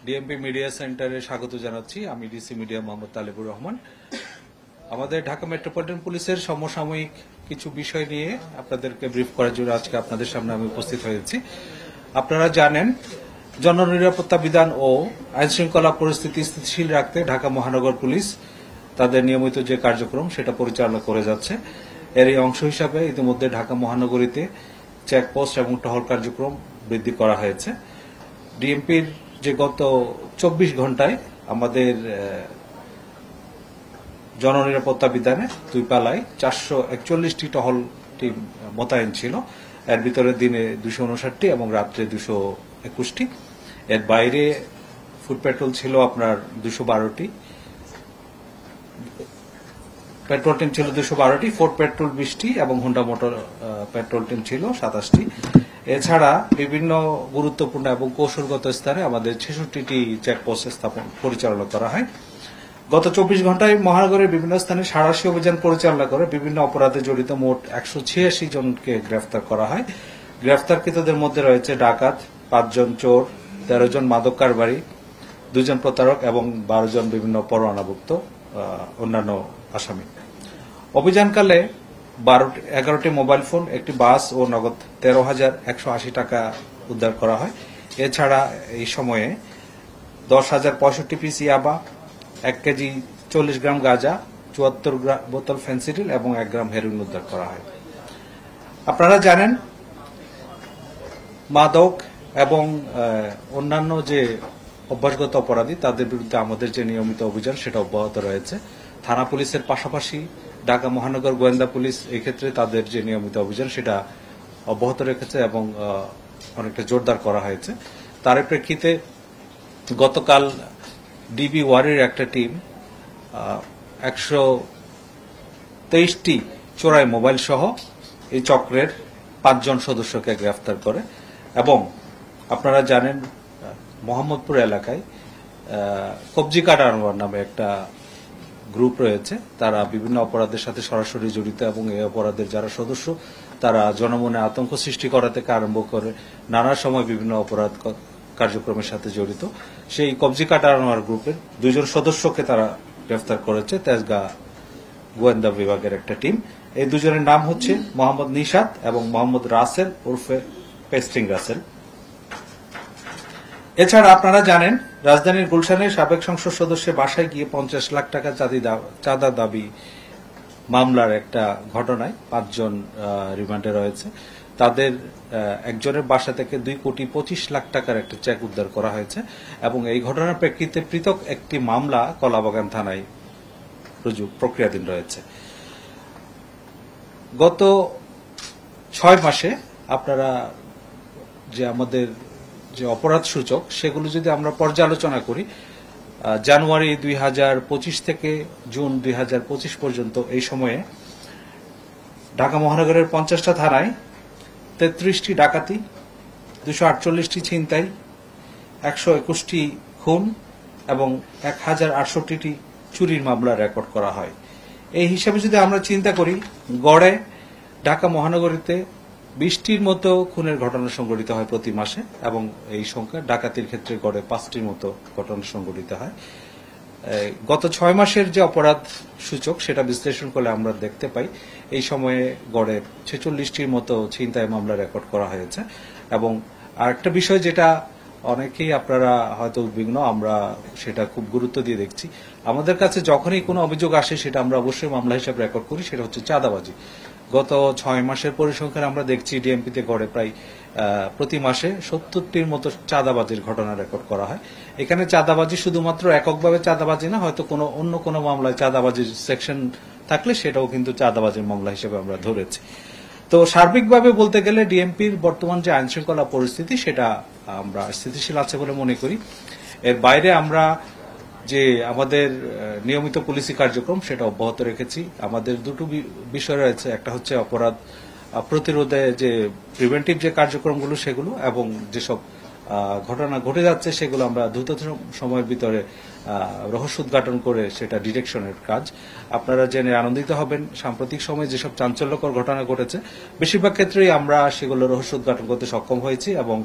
DMP media সেন্টারে স্বাগত জানাচ্ছি। আমি ডিসি মিডিয়া মোহাম্মদ তালেবুর রহমান। আমাদের ঢাকা মেট্রোপলিটন পুলিশের সমসাময়িক কিছু বিষয় নিয়ে আপনাদেরকে ব্রিফ করার জন্য আজকে আপনাদের সামনে আমি উপস্থিত হয়েছি। আপনারা জানেন, জননিরাপত্তা বিধান ও আইনশৃঙ্খলা পরিস্থিতি স্থিতিশীল রাখতে ঢাকা মহানগর পুলিশ তাদের নিয়মিত যে কার্যক্রম সেটা পরিচালনা করে যাচ্ছে। এরই অংশ হিসাবে ইতিমধ্যে ঢাকা মহানগরীতে চেকপোস্ট এবং টহল কার্যক্রম বৃদ্ধি করা হয়েছে। ডিএমপির যে গত 24 ঘন্টায় আমাদের জননিরাপত্তা বিধানে দুই পালায় 441টি টহল টিম মোতায়েন ছিল। এর ভিতরে দিনে 259টি এবং রাত্রে 221টি। এর বাইরে ফুট পেট্রোল ছিল আপনার 212টি, পেট্রোল টিম ছিল 212টি, ফোর্ট পেট্রোল 20টি এবং হোন্ডা মোটর পেট্রোল টিম ছিল 27টি। এছাড়া বিভিন্ন গুরুত্বপূর্ণ এবং কৌশলগত স্থানে আমাদের 66টি চেকপোস্ট স্থাপন পরিচালনা করা হয়। গত 24 ঘন্টায় মহানগরের বিভিন্ন স্থানে সাঁড়াশি অভিযান পরিচালনা করে বিভিন্ন অপরাধে জড়িত মোট 186 জনকে গ্রেফতার করা হয়। গ্রেফতারকৃতদের মধ্যে রয়েছে ডাকাত, 5 জন চোর, 13 জন মাদক কারবারি, 2 জন প্রতারক এবং 12 জন বিভিন্ন পরোয়ানাভুক্ত অন্যান্য আসামি। অভিযানকালে 11টি মোবাইল ফোন, একটি বাস ও নগদ 13,180 টাকা উদ্ধার করা হয়। এছাড়া এই সময়ে 10,065 পিস ইয়াবা, 1 কেজি 40 গ্রাম গাঁজা, 74 বোতল ফেন্সিডিল এবং 1 গ্রাম হেরোইন উদ্ধার করা হয়। আপনারা জানেন, মাদক এবং অন্যান্য যে অভ্যাসগত অপরাধী তাদের বিরুদ্ধে আমাদের যে নিয়মিত অভিযান সেটা অব্যাহত রয়েছে। থানা পুলিশের পাশাপাশি ঢাকা মহানগর গোয়েন্দা পুলিশ এই ক্ষেত্রে তাদের যে নিয়মিত অভিযান সেটা অব্যাহত রেখেছে এবং অনেকটা জোরদার করা হয়েছে। তার প্রেক্ষিতে গতকাল ডিবি ওয়ারির একটা টিম 123টি চোরাই মোবাইল সহ এই চক্রের 5 জন সদস্যকে গ্রেফতার করে। এবং আপনারা জানেন, মোহাম্মদপুর এলাকায় কবজি কাটা আনোয়ার নামে একটা গ্রুপ রয়েছে। তারা বিভিন্ন অপরাধের সাথে সরাসরি জড়িত এবং এই অপরাধের যারা সদস্য তারা জনমনে আতঙ্ক সৃষ্টি করা থেকে আরম্ভ করে নানা সময় বিভিন্ন অপরাধ কার্যক্রমের সাথে জড়িত। সেই কবজি কাটা আনোয়ার গ্রুপের 2 জন সদস্যকে তারা গ্রেফতার করেছে তেজগাঁ গোয়েন্দা বিভাগের একটা টিম। এই 2 জনের নাম হচ্ছে মোহাম্মদ নিশাত এবং মোহাম্মদ রাসেল ওরফে পেস্টিং রাসেল। এছাড়া আপনারা জানেন, রাজধানীর গুলশানের সাবেক সংসদ সদস্যের বাসায় গিয়ে 50 লাখ টাকা চাঁদা দাবি মামলার একটা ঘটনায় 5 জন রিমান্ডে রয়েছে। তাদের একজনের বাসা থেকে 2,25,00,000 টাকার একটা চেক উদ্ধার করা হয়েছে এবং এই ঘটনার প্রেক্ষিতে পৃথক একটি মামলা কলাবাগান থানায় প্রক্রিয়াধীন রয়েছে। গত 6 মাসে আপনারা যে আমাদের যে অপরাধ সূচক সেগুলো যদি আমরা পর্যালোচনা করি, জানুয়ারি 2025 থেকে জুন 2025 পর্যন্ত এই সময়ে ঢাকা মহানগরের 50টা থানায় 33টি ডাকাতি, 248টি ছিনতাই, 121টি খুন এবং 1,068টি চুরির মামলা রেকর্ড করা হয়। এই হিসাবে যদি আমরা চিন্তা করি, গড়ে ঢাকা মহানগরীতে 20টির মতো খুনের ঘটনা সংঘটিত হয় প্রতি মাসে এবং এই সংখ্যা ডাকাতির ক্ষেত্রে গড়ে 5টির মতো ঘটনা সংঘটিত হয়। গত 6 মাসের যে অপরাধ সূচক সেটা বিশ্লেষণ করলে আমরা দেখতে পাই এই সময়ে গড়ে 46টির মতো ছিনতাই মামলা রেকর্ড করা হয়েছে। এবং আরেকটা বিষয় যেটা অনেকেই আপনারা হয়তো উদ্বিগ্ন, আমরা সেটা খুব গুরুত্ব দিয়ে দেখছি। আমাদের কাছে যখনই কোনো অভিযোগ আসে সেটা আমরা অবশ্যই মামলা হিসাবে রেকর্ড করি, সেটা হচ্ছে চাঁদাবাজি। গত 6 মাসের পরিসংখ্যান আমরা দেখছি ডিএমপিতে গড়ে প্রায় প্রতি মাসে 70টির মতো চাঁদাবাজির ঘটনা রেকর্ড করা হয়। এখানে চাঁদাবাজি শুধুমাত্র এককভাবে চাঁদাবাজি না, হয়তো অন্য কোনো মামলায় চাঁদাবাজির সেকশন থাকলে সেটাও কিন্তু চাঁদাবাজির মামলা হিসেবে আমরা ধরেছি। তো সার্বিকভাবে বলতে গেলে ডিএমপির বর্তমান যে আইনশৃঙ্খলা পরিস্থিতি সেটা আমরা স্থিতিশীল আছে বলে মনে করি। এর বাইরে আমরা যে আমাদের নিয়মিত পুলিশি কার্যক্রম সেটা অব্যাহত রেখেছি। আমাদের 2টো বিষয় রয়েছে, একটা হচ্ছে অপরাধ প্রতিরোধে যে প্রিভেন্টিভ যে কার্যক্রমগুলো সেগুলো, এবং যেসব ঘটনা ঘটে যাচ্ছে সেগুলো আমরা দ্রুত সময়ের ভিতরে রহস্য উদ্ঘাটন করে সেটা ডিটেকশনের কাজ। আপনারা জেনে আনন্দিত হবেন, সাম্প্রতিক সময়ে যেসব চাঞ্চল্যকর ঘটনা ঘটেছে বেশিরভাগ ক্ষেত্রেই আমরা সেগুলো রহস্য উদ্ঘাটন করতে সক্ষম হয়েছি এবং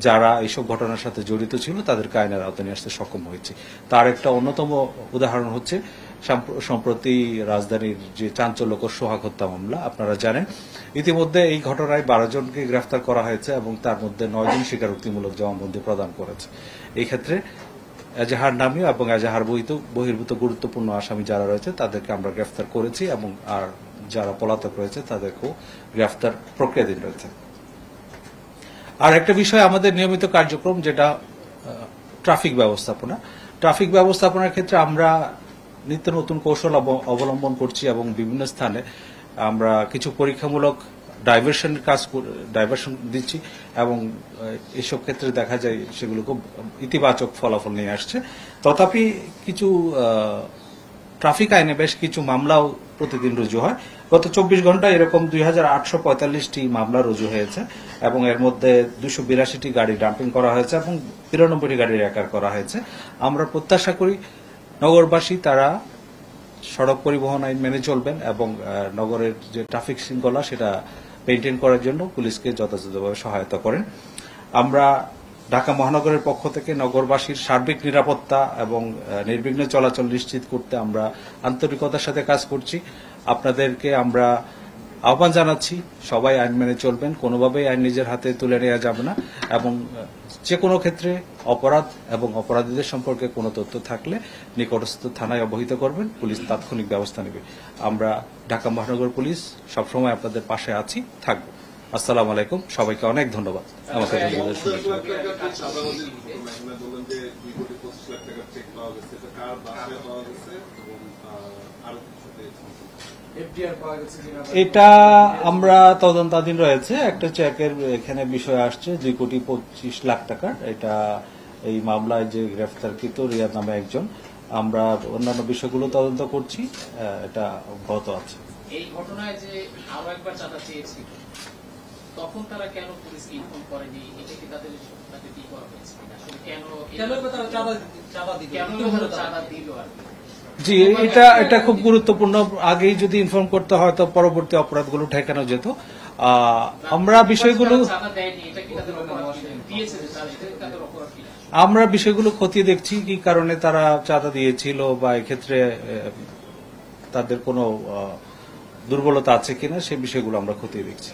যারা এইসব ঘটনার সাথে জড়িত ছিল তাদেরকে আইনের আওতায় নিয়ে আসতে সক্ষম হয়েছে। তার একটা অন্যতম উদাহরণ হচ্ছে সম্প্রতি রাজধানীর যে চাঞ্চল্যকর সোহাগ হত্যা মামলা। আপনারা জানেন ইতিমধ্যে এই ঘটনায় 12 জনকে গ্রেফতার করা হয়েছে এবং তার মধ্যে 9 জন স্বীকারোক্তিমূলক জবানবন্দি প্রদান করেছে। এই ক্ষেত্রে এজাহার নামীয় এবং এজাহার বহির্ভূত গুরুত্বপূর্ণ আসামি যারা রয়েছে তাদেরকে আমরা গ্রেফতার করেছি এবং আর যারা পলাতক রয়েছে তাদেরকেও গ্রেফতার প্রক্রিয়াধীন রয়েছে। আর একটা বিষয় আমাদের নিয়মিত কার্যক্রম যেটা ট্রাফিক ব্যবস্থাপনা। ট্রাফিক ব্যবস্থাপনার ক্ষেত্রে আমরা নিত্য নতুন কৌশল অবলম্বন করছি এবং বিভিন্ন স্থানে আমরা কিছু পরীক্ষামূলক ডাইভারশন দিচ্ছি এবং এসব ক্ষেত্রে দেখা যায় সেগুলো খুব ইতিবাচক ফলাফল নিয়ে আসছে। তথাপি কিছু ট্রাফিক আইনে বেশ কিছু মামলাও প্রতিদিন রুজু হয়। গত 24 ঘন্টায় এরকম 2845টি মামলা রুজু হয়েছে এবং এর মধ্যে 282টি গাড়ি ডাম্পিং করা হয়েছে এবং 93টি গাড়ি রেকার করা হয়েছে। আমরা প্রত্যাশা করি নগরবাসী তারা সড়ক পরিবহন আইন মেনে চলবেন এবং নগরের যে ট্রাফিক শৃঙ্খলা সেটা মেনটেন করার জন্য পুলিশকে যথাযথভাবে সহায়তা করেন। আমরা ঢাকা মহানগরের পক্ষ থেকে নগরবাসীর সার্বিক নিরাপত্তা এবং নির্বিঘ্ন চলাচল নিশ্চিত করতে আমরা আন্তরিকতার সাথে কাজ করছি। আপনাদেরকে আমরা আহ্বান জানাচ্ছি সবাই আইন মেনে চলবেন, কোনোভাবেই আইন নিজের হাতে তুলে নেওয়া যাবে না এবং যে কোনো ক্ষেত্রে অপরাধ এবং অপরাধীদের সম্পর্কে কোনো তথ্য থাকলে নিকটস্থ থানায় অবহিত করবেন, পুলিশ তাৎক্ষণিক ব্যবস্থা নেবে। আমরা ঢাকা মহানগর পুলিশ সবসময় আপনাদের পাশে আছি, থাকবো। আসসালামু আলাইকুম, সবাইকে অনেক ধন্যবাদ। আমাকে এটা আমরা তদন্তাধীন রয়েছে। একটা চেকের এখানে বিষয় আসছে 2,25,00,000 টাকার। এটা এই মামলায় যে গ্রেফতারকৃত রিয়াদ নামে একজন। আমরা অন্যান্য বিষয়গুলো তদন্ত করছি, এটা অব্যাহত আছে। এই ঘটনায় যে আরো একবার চাঁদা চেয়েছিল তখন তারা কেন পুলিশকে ইনফর্ম করেনি? এটা কি তাদের সাথে কি করা হয়েছে? আসলে কেন চাঁদা দিল আর কি? জি, এটা খুব গুরুত্বপূর্ণ। আগেই যদি ইনফর্ম করতে হয় তো পরবর্তী অপরাধগুলো ঠেকানো যেত। আমরা বিষয়গুলো খতিয়ে দেখছি কি কারণে তারা চাঁদা দিয়েছিল বা এক্ষেত্রে তাদের কোনো দুর্বলতা আছে কিনা সে বিষয়গুলো আমরা খতিয়ে দেখছি।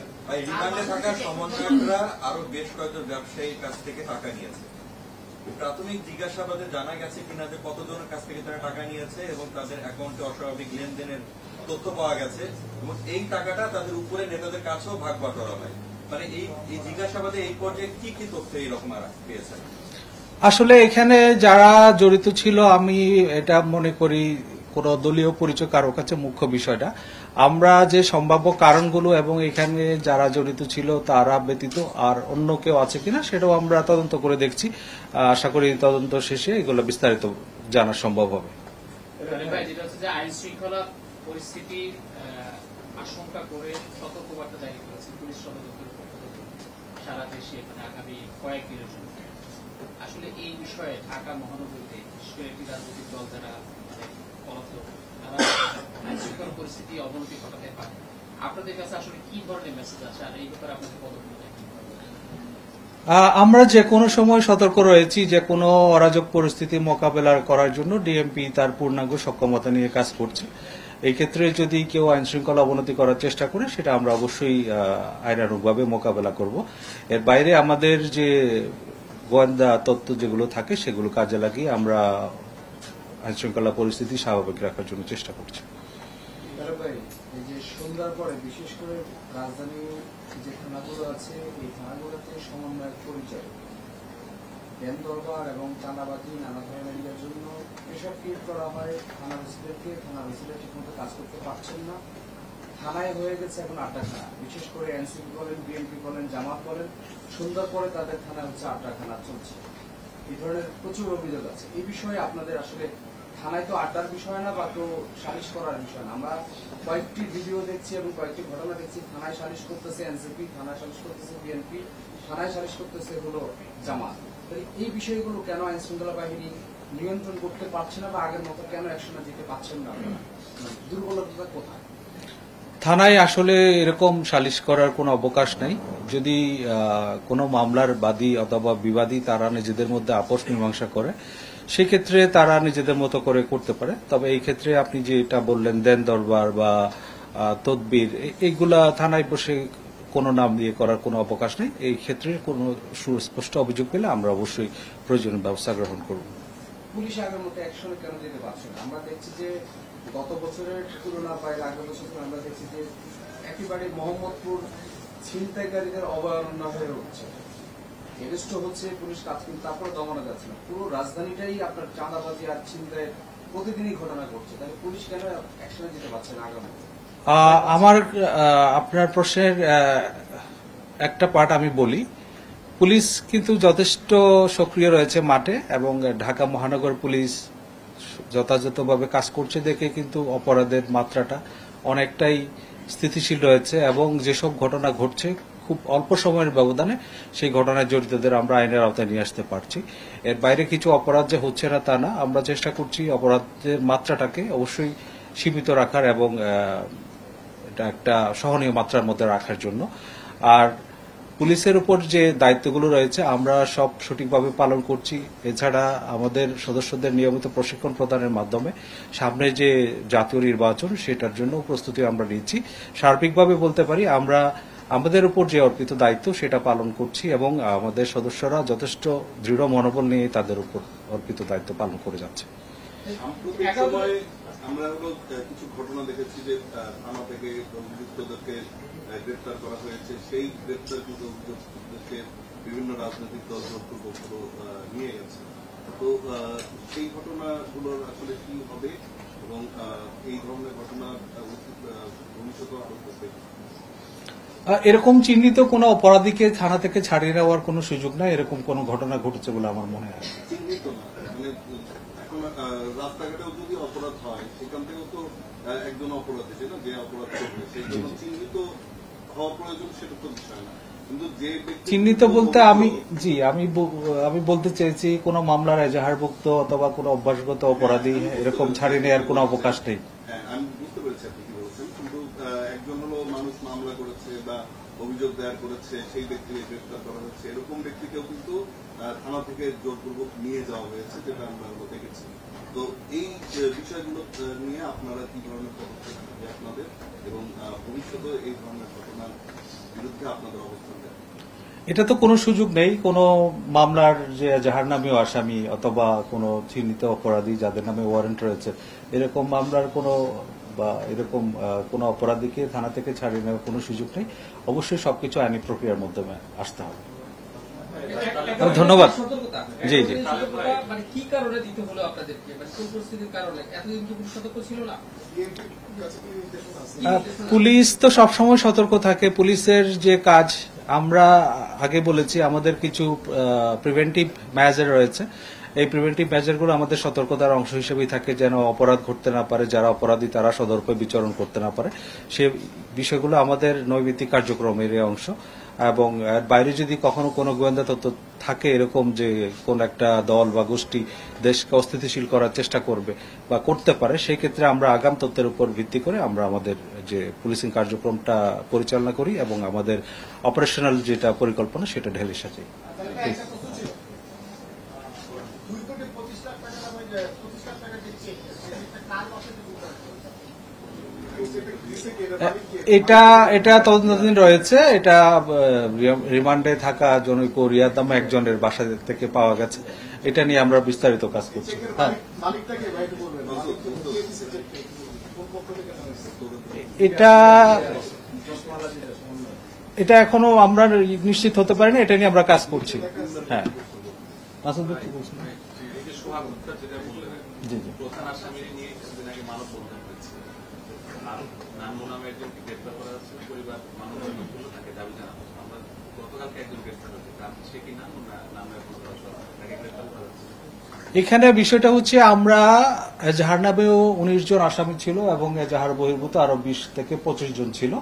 রিমান্ডে থাকা সমন্বয়করা আরো বেশ কয়েকজন ব্যবসায়ীর কাছ থেকে টাকা নিয়েছে। প্রাথমিক জিজ্ঞাসাবাদে জানা গেছে কিনা যে কতজনের কাছ থেকে তারা টাকা নিয়েছে এবং তাদের অ্যাকাউন্টে অস্বাভাবিক লেনদেনের তথ্য পাওয়া গেছে এবং এই টাকাটা তাদের উপরে নেতাদের কাছেও ভাগ বাটোয়ারা হয়। মানে এই জিজ্ঞাসাবাদে এই পর্যায়ে কি কি তথ্য এইরকম পেয়েছেন? আসলে এখানে যারা জড়িত ছিল আমি এটা মনে করি কোন দলীয় পরিচয় কারো কাছে মুখ্য বিষয়টা। আমরা যে সম্ভাব্য কারণগুলো এবং এখানে যারা জড়িত ছিল তারা ব্যতীত আর অন্য কেউ আছে কিনা সেটাও আমরা তদন্ত করে দেখছি। আশা করি তদন্ত শেষে এগুলো বিস্তারিত জানা সম্ভব হবে। আইন শৃঙ্খলা পরিস্থিতির আশঙ্কা করে সতর্কবার্তা জারি করেছে পুলিশ সদর সারা দেশে আগামী কয়েকদিনের জন্য। আসলে এই বিষয়ে ঢাকা মহানগরীতে একটি রাজনৈতিক দল যারা আইন শৃঙ্খলা পরিস্থিতি অবনতি ঘটাতে পারে, আপনাদের কাছে আসলে কি ধরনের মেসেজ আছে আর এই ব্যাপারে আপনাদের পদক্ষেপ? আমরা যে কোনো সময় সতর্ক রয়েছি, যে কোনো অরাজক পরিস্থিতি মোকাবেলা করার জন্য ডিএমপি তার পূর্ণাঙ্গ সক্ষমতা নিয়ে কাজ করছে। এই ক্ষেত্রে যদি কেউ আইন শৃঙ্খলা অবনতি করার চেষ্টা করে সেটা আমরা অবশ্যই আইনানুগভাবে মোকাবেলা করব। এর বাইরে আমাদের যে গোয়েন্দা তথ্য যেগুলো থাকে সেগুলো কাজে লাগিয়ে আমরা আইন শৃঙ্খলা পরিস্থিতি স্বাভাবিক রাখার জন্য চেষ্টা করছি। সন্ধ্যার পরে বিশেষ করে রাজধানী যে থানাগুলো আছে এই থানাগুলোতে সমন্বয়ের পরিচয় জ্ঞান দরবার এবং চাঁদাবাজি নানা ধরনের ইয়ার জন্য এসব ক্রিয়েট করা হয়। থানা ওসিরা ঠিকমতো কাজ করতে পারছেন না, থানায় হয়ে গেছে এখন আড্ডাখানা। বিশেষ করে এনসিপি বলেন, বিএনপি বলেন, জামাত বলেন, সন্ধ্যার পরে তাদের থানায় হচ্ছে আড্ডাখানা চলছে। এই ধরনের প্রচুর অভিযোগ আছে। এই বিষয়ে আপনাদের আসলে থানায় তো আড্ডার বিষয় না বা তো সালিশ করার বিষয় না। আমরা কয়েকটি ভিডিও দেখছি এবং কয়েকটি ঘটনা দেখছি, থানায় সালিশ করতেছে এনসিপি, থানায় সালিশ করতেছে বিএনপি, থানায় সালিশ করতেছে হলো জামাত। এই বিষয়গুলো কেন আইন শৃঙ্খলা বাহিনী নিয়ন্ত্রণ করতে পারছে না বা আগের মতো কেন একসময় যেতে পারছেন না? দুর্বলতা কোথায়? থানায় আসলে এরকম সালিশ করার কোনো অবকাশ নাই। যদি কোনো মামলার বাদী অথবা বিবাদী তারা নিজেদের মধ্যে আপোষ মীমাংসা করে, সেক্ষেত্রে তারা নিজেদের মতো করে করতে পারে। তবে এই ক্ষেত্রে আপনি যেটা বললেন দেন দরবার বা তদবির, এইগুলা থানায় বসে কোনো নাম দিয়ে করার কোনো অবকাশ নেই। এই ক্ষেত্রে কোনো সুস্পষ্ট অভিযোগ পেলে আমরা অবশ্যই প্রয়োজনীয় ব্যবস্থা গ্রহণ করব। পুলিশ আগের মতো অ্যাকশনে কেন যেতে পারছে না? আমরা দেখছি যে গত বছরের তুলনা বা এর আগের বছর আমরা দেখছি যে একেবারে মোহাম্মদপুর ছিনতাইকারীদের অবমাননা হয়ে উঠছে, এরেস্ট হচ্ছে, পুলিশ কাজ কিন্তু তারপরে দমানো যাচ্ছে না। পুরো রাজধানীটাই আপনার চাঁদাবাজি আর ছিনতাই প্রতিদিনই ঘটনা ঘটছে, তাহলে পুলিশ কেন অ্যাকশনে যেতে পারছে না আগামী? আমার আপনার প্রশ্নের একটা পার্ট আমি বলি। পুলিশ কিন্তু যথেষ্ট সক্রিয় রয়েছে মাঠে, এবং ঢাকা মহানগর পুলিশ যথাযথভাবে কাজ করছে দেখে কিন্তু অপরাধের মাত্রাটা অনেকটাই স্থিতিশীল রয়েছে, এবং যেসব ঘটনা ঘটছে খুব অল্প সময়ের ব্যবধানে সেই ঘটনায় জড়িতদের আমরা আইনের আওতায় নিয়ে আসতে পারছি। এর বাইরে কিছু অপরাধ যে হচ্ছে না তা না, আমরা চেষ্টা করছি অপরাধের মাত্রাটাকে অবশ্যই সীমিত রাখার এবং এটা একটা সহনীয় মাত্রার মধ্যে রাখার জন্য। আর পুলিশের উপর যে দায়িত্বগুলো রয়েছে আমরা সব সঠিকভাবে পালন করছি। এছাড়া আমাদের সদস্যদের নিয়মিত প্রশিক্ষণ প্রদানের মাধ্যমে সামনে যে জাতীয় নির্বাচন সেটার জন্য প্রস্তুতি আমরা নিচ্ছি। সার্বিকভাবে বলতে পারি আমরা আমাদের উপর যে অর্পিত দায়িত্ব সেটা পালন করছি, এবং আমাদের সদস্যরা যথেষ্ট দৃঢ় মনোবল নিয়ে তাদের উপর অর্পিত দায়িত্ব পালন করে যাচ্ছে। সাম্প্রতিক সময়ে আমরা হলো কিছু ঘটনা দেখেছি যে থানা থেকে অভিযুক্তদেরকে গ্রেপ্তার করা হয়েছে। সেই গ্রেপ্তারকৃত অভিযুক্তদেরকে বিভিন্ন রাজনৈতিক দল কর্তৃপক্ষ নিয়ে গেছে। তো সেই ঘটনাগুলোর আসলে কি হবে, এবং এই ধরনের ঘটনা ভবিষ্যতে আরো ঘটবে? এরকম চিহ্নিত কোনো অপরাধীকে থানা থেকে ছাড়িয়ে নেওয়ার কোনো সুযোগ নাই, এরকম কোনো ঘটনা ঘটেছে বলে আমার মনে হয়। চিহ্নিত না, মানে এখন রাস্তাঘাটেও যদি অপরাধ হয় সেখান থেকেও তো একজন অপরাধী, সেটা যে অপরাধ করবে সেই জন্য চিহ্নিত হওয়া প্রয়োজন, সেটা তো বিষয় না। কিন্তু যে চিহ্নিত বলতে আমি বলতে চাইছি কোনো মামলার এজাহারভুক্ত অথবা কোনো অভ্যাসগত অপরাধী এরকম ছাড়িয়ে নেওয়ার কোনো অবকাশ নেই। হ্যাঁ, আমি বুঝতে পেরেছি আপনি কি বলছেন, কিন্তু একজন হলো মানুষ মামলা করেছে বা অভিযোগ দায়ের করেছে, সেই ব্যক্তিকে গ্রেফতার করা হচ্ছে, এরকম ব্যক্তিকেও কিন্তু থানা থেকে জোরপূর্বক নিয়ে যাওয়া হয়েছে, যেটা আমরা দেখেছি। তো এই বিষয়গুলো নিয়ে আপনারা কি ধরনের পদক্ষেপ নেবে আপনাদের, এবং ভবিষ্যতে এই ধরনের ঘটনার বিরুদ্ধে আপনাদের অবস্থান দেন? এটা তো কোনো সুযোগ নেই। কোনো মামলার যে জাহারনামীয় আসামি অথবা কোনো চিহ্নিত অপরাধী যাদের নামে ওয়ারেন্ট রয়েছে, এরকম মামলার কোনো বা এরকম কোনো অপরাধীকে থানা থেকে ছাড়িয়ে নেওয়ার কোনো সুযোগ নেই। অবশ্যই সবকিছু আইনি প্রক্রিয়ার মধ্যে আসতে হবে। ধন্যবাদ। জি জি। মানে কি কারণে দিতে হলো আপনাদেরকে, মানে কোন পরিস্থিতির কারণে? এতদিন কি পুলিশ সতর্ক ছিল না? পুলিশ তো সবসময় সতর্ক থাকে। পুলিশের যে কাজ আমরা আগে বলেছি, আমাদের কিছু প্রিভেন্টিভ মেজার রয়েছে। এই প্রিভেন্টিভ মেজারগুলো আমাদের সতর্কতার অংশ হিসেবেই থাকে, যেন অপরাধ ঘটতে না পারে, যারা অপরাধী তারা সদর্পে বিচরণ করতে না পারে। সে বিষয়গুলো আমাদের নৈমিত্তিক কার্যক্রমের অংশ। এবং এর বাইরে যদি কখনো কোনো গোয়েন্দা তথ্য থাকে এরকম যে কোন একটা দল বা গোষ্ঠী দেশকে অস্থিতিশীল করার চেষ্টা করবে বা করতে পারে, সেই ক্ষেত্রে আমরা আগাম তথ্যের উপর ভিত্তি করে আমরা আমাদের যে পুলিশিং কার্যক্রমটা পরিচালনা করি এবং আমাদের অপারেশনাল যেটা পরিকল্পনা সেটা ঢেলে সাজাই। এটা তদন্তাধীন রয়েছে। এটা রিমান্ডে থাকা জনৈক রিয়াদ নামে একজনের বাসা থেকে পাওয়া গেছে। এটা নিয়ে আমরা বিস্তারিত কাজ করছি। এটা এখনো আমরা নিশ্চিত হতে পারিনি, এটা নিয়ে আমরা কাজ করছি। হ্যাঁ, জি জি। প্রধান আসামি নিয়ে কিছুদিন আগে মানববন্ধন হয়েছে, নানমু নামে একজনকে গ্রেফতার করা হচ্ছে, পরিবার মানববন্ধনগুলো তাকে দাবি জানানো। আমরা গতকালকে একজন গ্রেফতার হয়েছে, সে কি নাম নামে তাকে গ্রেফতার করা হচ্ছে। এখানে বিষয়টা হচ্ছে আমরা এজাহার নামেও 19 জন আসামি ছিল এবং এজাহার বহির্ভূত আরো 20 থেকে 25 জন ছিল।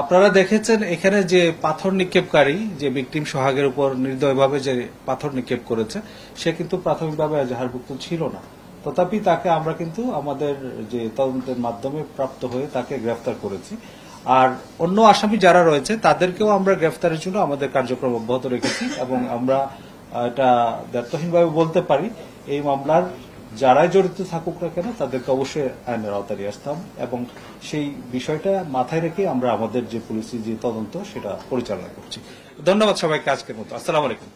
আপনারা দেখেছেন এখানে যে পাথর নিক্ষেপকারী, যে ভিকটিম সোহাগের উপর নির্দয়ভাবে যে পাথর নিক্ষেপ করেছে, সে কিন্তু প্রাথমিকভাবে এজাহারভুক্ত ছিল না। তথাপি তাকে আমরা কিন্তু আমাদের যে তদন্তের মাধ্যমে প্রাপ্ত হয়ে তাকে গ্রেফতার করেছি। আর অন্য আসামি যারা রয়েছে তাদেরকেও আমরা গ্রেফতারের জন্য আমাদের কার্যক্রম অব্যাহত রেখেছি এবং আমরা এটা দায়িত্বহীনভাবে বলতে পারি এই মামলার যারাই জড়িত থাকুক না কেন তাদেরকে অবশ্যই আইনের আওতায় নিয়ে আসতাম এবং সেই বিষয়টা মাথায় রেখে আমরা আমাদের যে পুলিশি যে তদন্ত সেটা পরিচালনা করছি। ধন্যবাদ সবাইকে আজকের মতো। আসসালামু আলাইকুম।